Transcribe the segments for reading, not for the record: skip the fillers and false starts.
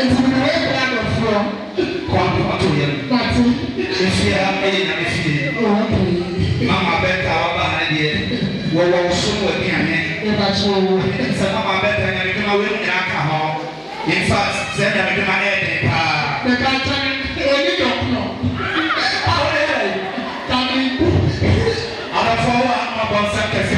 It's a great brand of from Komfo College. If you have any machine, Mama Beta behind you, what was so with me? Mama Beta and I become a women alcohol. In fact, then I become my head. The country, you don't know. I'm a forward about second.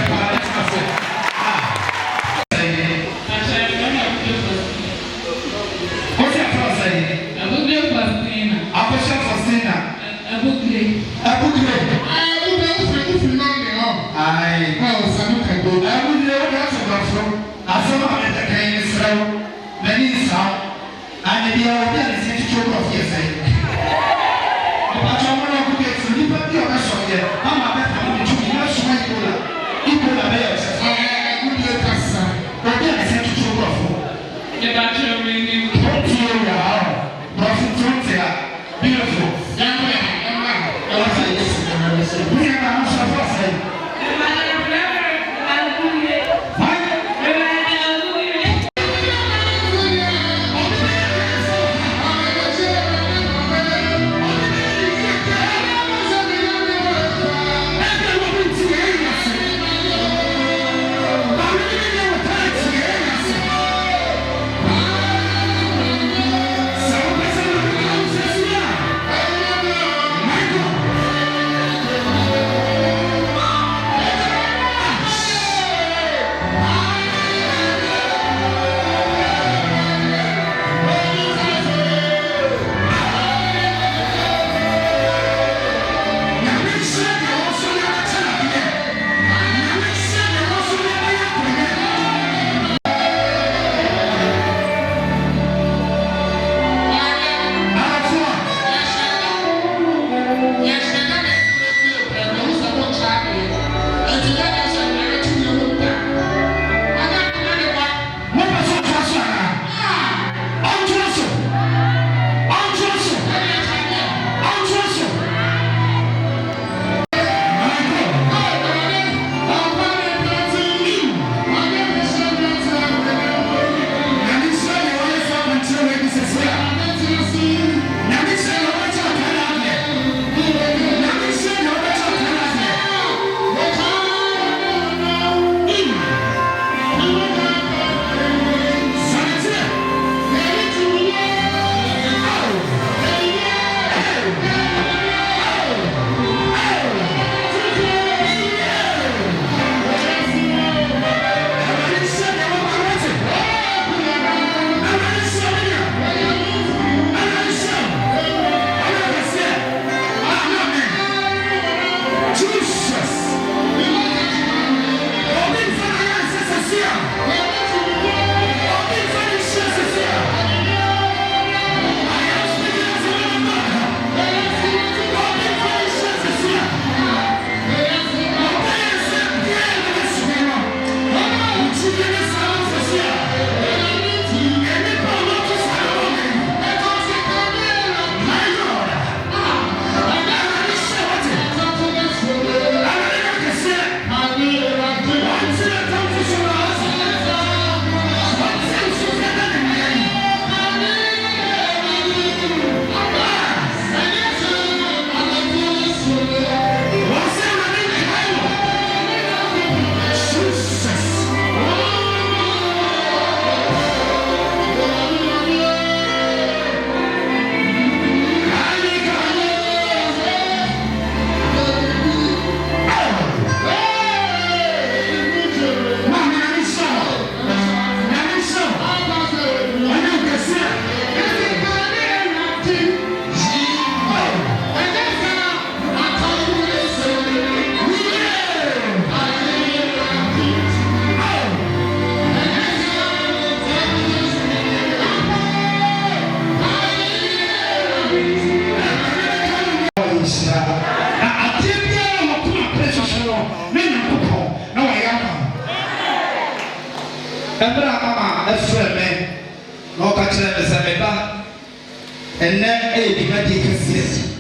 And then a magic is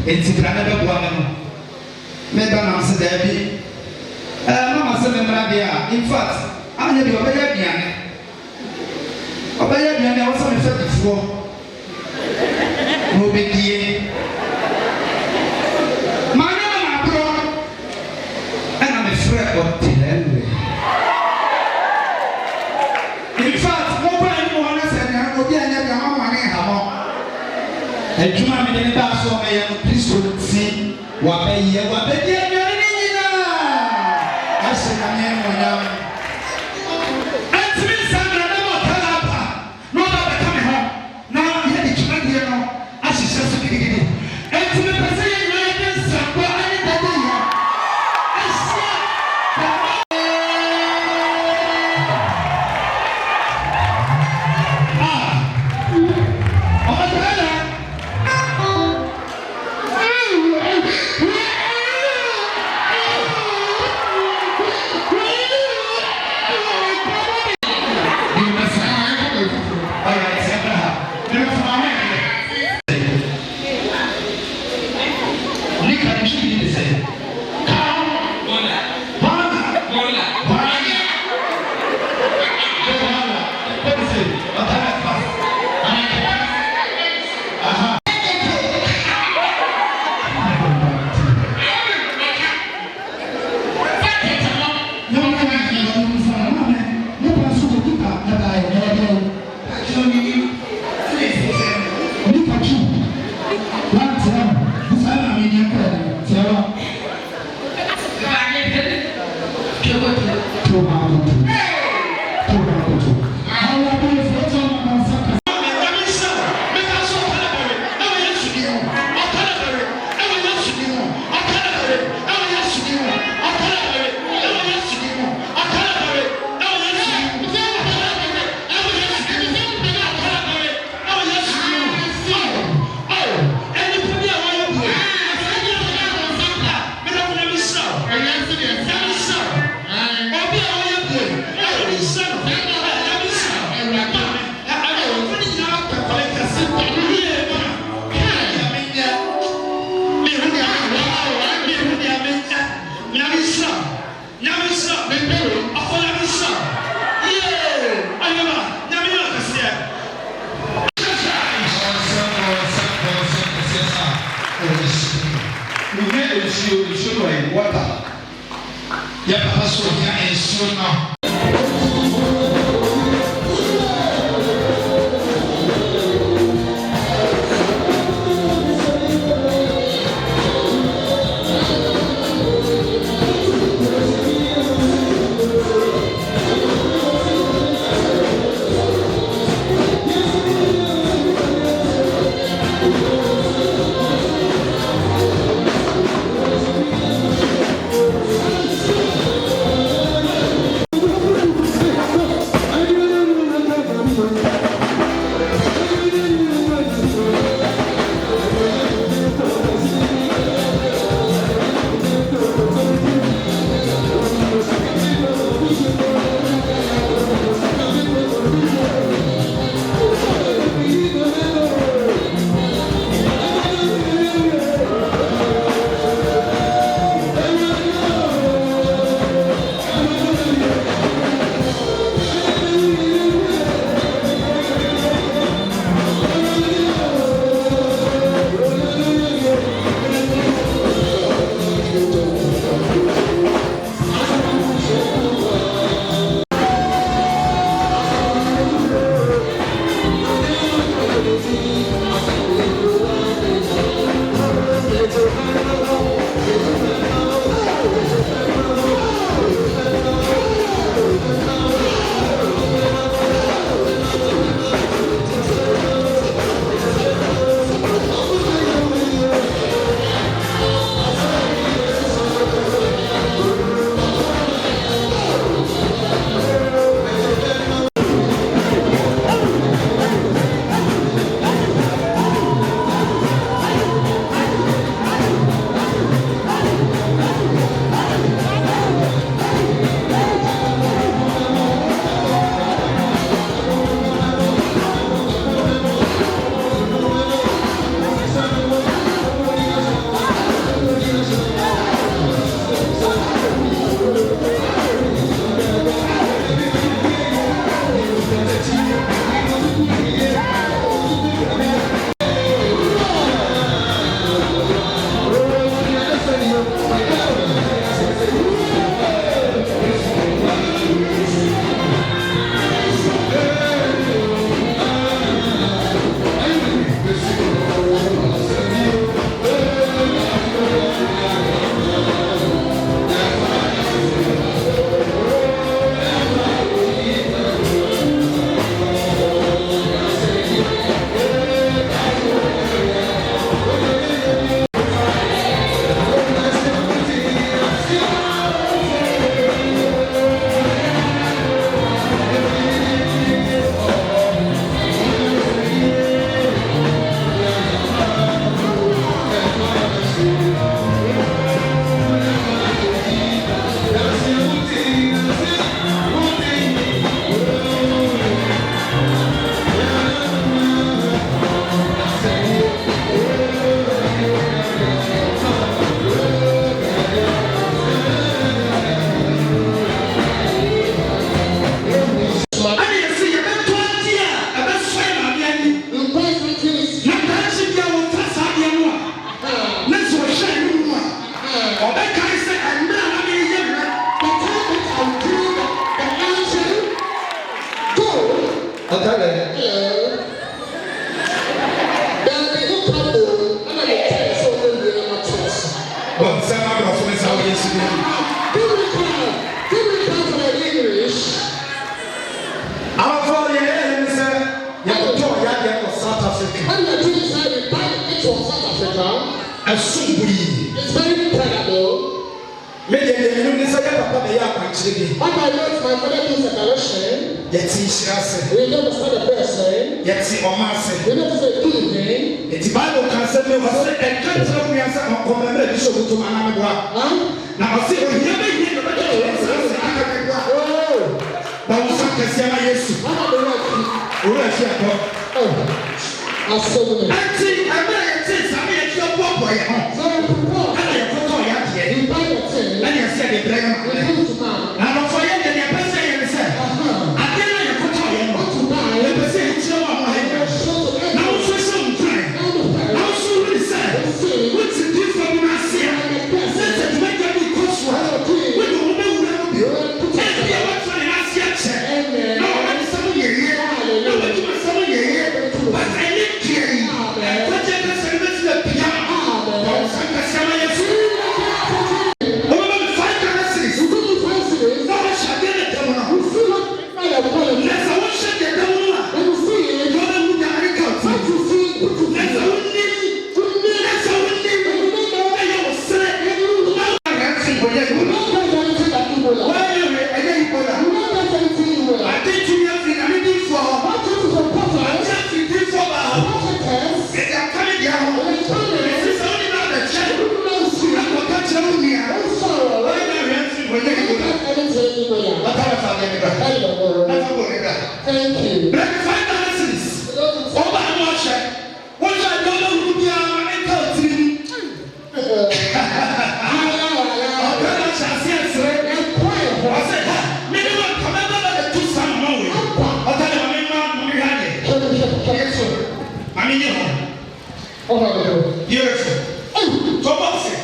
it's another one. Madame said, Debbie, Mamma said, in fact, I'm going to be obeyed. me I was on the first floor. No big deal. My name, my bro, and I'm a friend of Oteele. In fact, nobody wants to say that nobody has ever money have. And you might be the best of my please don't see what I hear. What I hear, I said, I am. Oteele. Well, some of us are yesterday. Our father, South Africa. It's very incredible. Maybe the minister Papa they are actually. What I want my father to separation. Yet he says, we don't understand the person. Yet he almost we don't say good thing. The Bible can say me was a country we are some commandment to show to Manamagua. Now I see when you make it. But we can't say my yes. I saw it. I think I'm going to say something at your boy. And you said the blame. I'm for you, and your person said, I didn't know you put on your mouth. The person is your mouth. Now, for some time, now, so we said, what's the difference in us here? Since it might be crossword, we don't know where we are. And we are trying to ask yet. No, I'm some year. No, but you are some year. But I live here. But you can say this is a piano. But some can say, thank you. Black finances. Over and watch it. What I don't know who they are, I tell you. I said, maybe one commander that the two son know. I'll tell you, I mean, you know. Beautiful. Come on, say.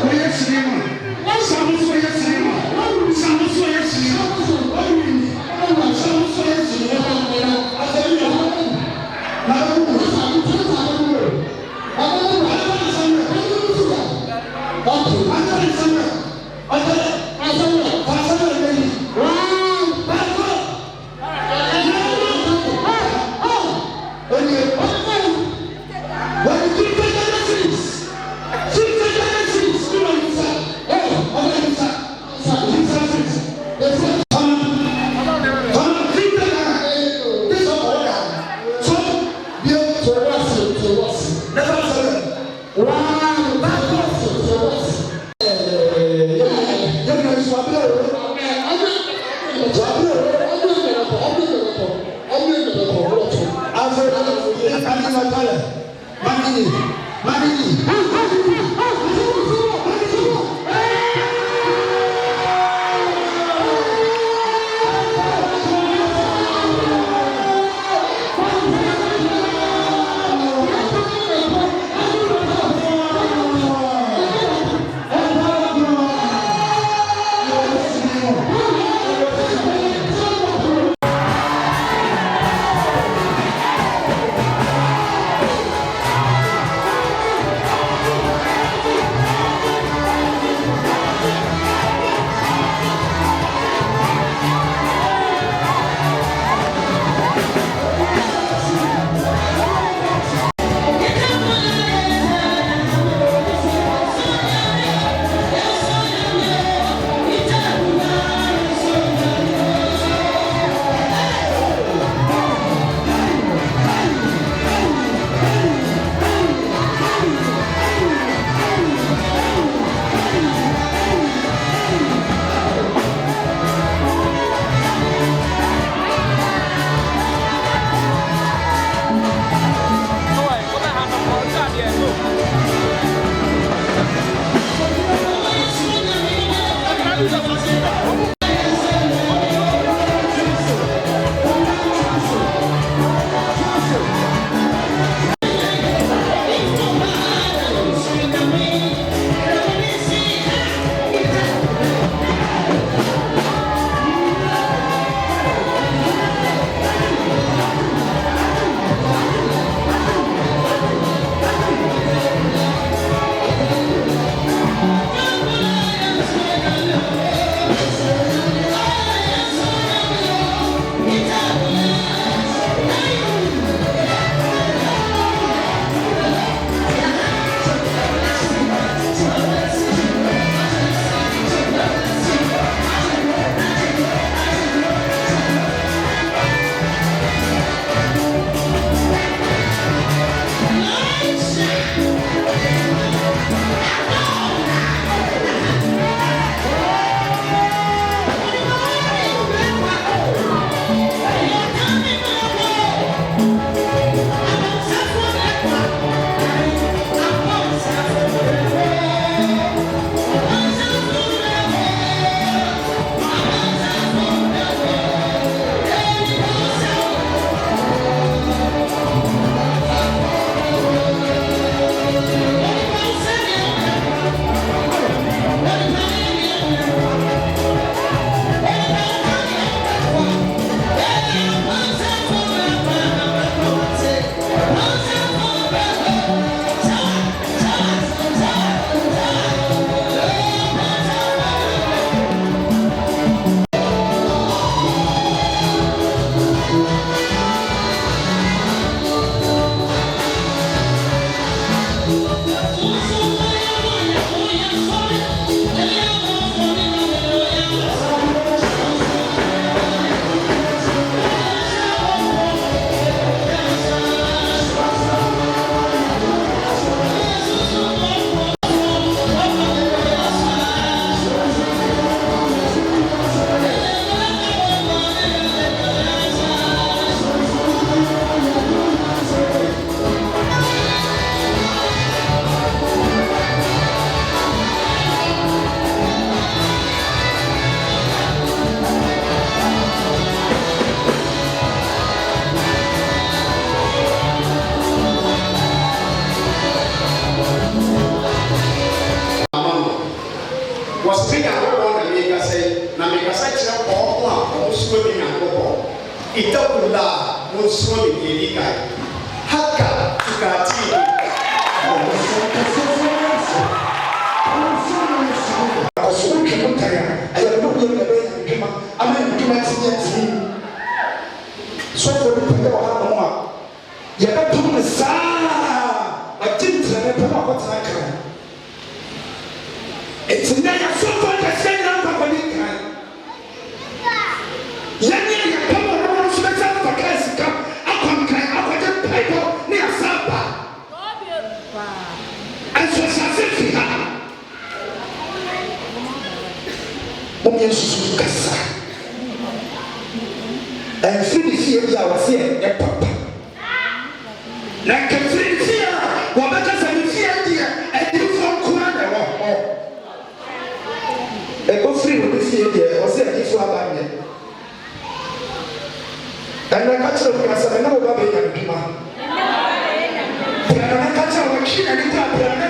Olha, itakula musomi kelika haka tukati Akɔso twɛn ntaya ɛyɛ no yɛ na bɛyɛ adwuma ama adwuma tinyɛ tie sɔfo de pɛgɛ wɔ ha no a yɛbɛtom ne saa agye ntrɛne pɛ ma akɔtena kan ɛti nɛ yɛsɔfo akɛseɛ nyina mpakɔne kan yɛne yɛpɛ wɔ no no so bɛsɛ mfa kaa sika akɔnkan akɔgye mpaebɔ ne yɛsa ba ɛnso asase fi ha Omi susu kasa. Ɛnfiri fie bi a wɔsi yɛ papa. Na kɛfiri fie a wɔbɛkasa ne fie deɛ ɛdifo nkura na ɛwɔ hɔ. Ɛkɔfiri wɔn fie deɛ wɔsi ɛdifo aba nyɛ. Ɛnna kakyere wɔn kasa ɛnna wɔba bɛyɛ adwuma. Pɛrɛnɛ kakyere wɔn akyi na nipa pɛrɛnɛ